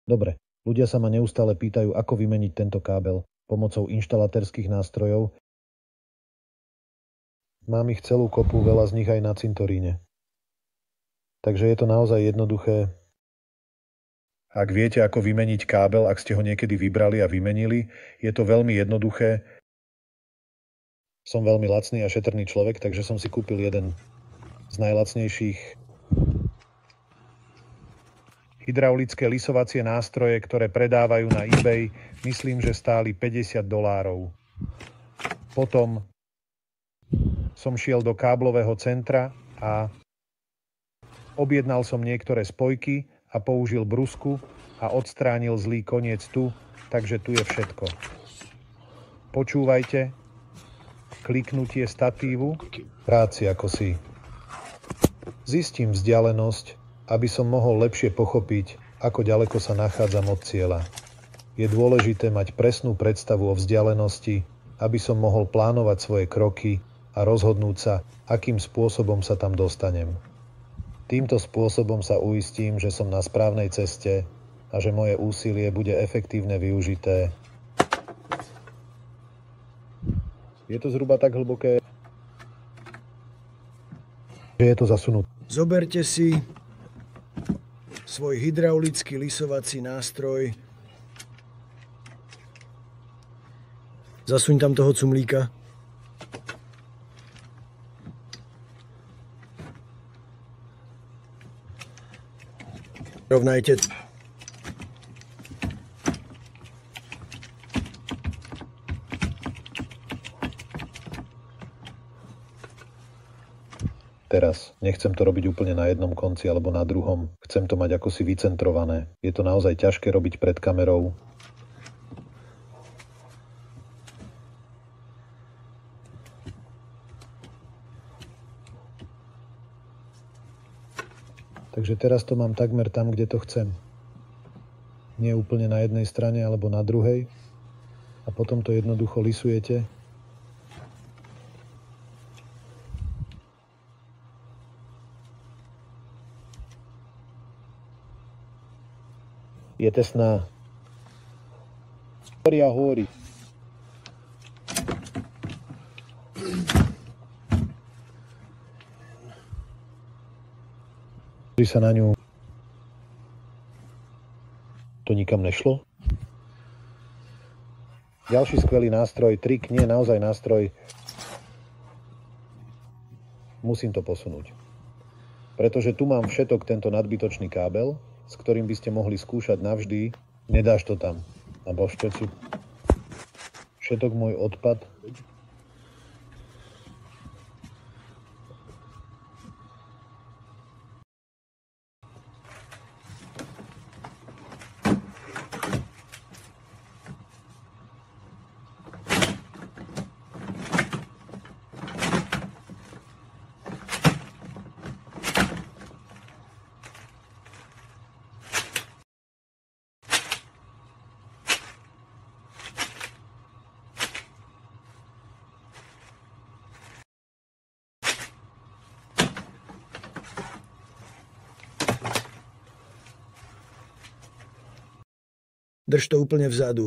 Dobre, ľudia sa ma neustále pýtajú, ako vymeniť tento kábel pomocou inštalatérskych nástrojov. Mám ich celú kopu, veľa z nich aj na cintoríne. Takže je to naozaj jednoduché. Ak viete, ako vymeniť kábel, ak ste ho niekedy vybrali a vymenili, je to veľmi jednoduché. Som veľmi lacný a šetrný človek, takže som si kúpil jeden z najlacnejších hydraulické lisovacie nástroje, ktoré predávajú na eBay, myslím, že stáli $50. Potom som šiel do káblového centra a objednal som niektoré spojky a použil brusku a odstránil zlý koniec tu, takže tu je všetko. Počúvajte, kliknutie statívu, práci ako si. Zistím vzdialenosť, aby som mohol lepšie pochopiť, ako ďaleko sa nachádzam od cieľa. Je dôležité mať presnú predstavu o vzdialenosti, aby som mohol plánovať svoje kroky a rozhodnúť sa, akým spôsobom sa tam dostanem. Týmto spôsobom sa uistím, že som na správnej ceste a že moje úsilie bude efektívne využité. Je to zhruba tak hlboké, že je to zasunuté. Zoberte si svoj hydraulický lisovací nástroj. Zasuň tam toho cumlíka. Rovnajte. Teraz nechcem to robiť úplne na jednom konci alebo na druhom. Chcem to mať ako si vycentrované. Je to naozaj ťažké robiť pred kamerou. Takže teraz to mám takmer tam, kde to chcem. Nie úplne na jednej strane alebo na druhej. A potom to jednoducho lisujete. Je tesná. Horí a horí. Sa na ňu to nikam nešlo. Ďalší skvelý nástroj, trik, nie naozaj nástroj. Musím to posunúť. Pretože tu mám všetok tento nadbytočný kábel, s ktorým by ste mohli skúšať navždy. Nedáš to tam na božpeci. Všetok môj odpad. Drž to úplne vzadu.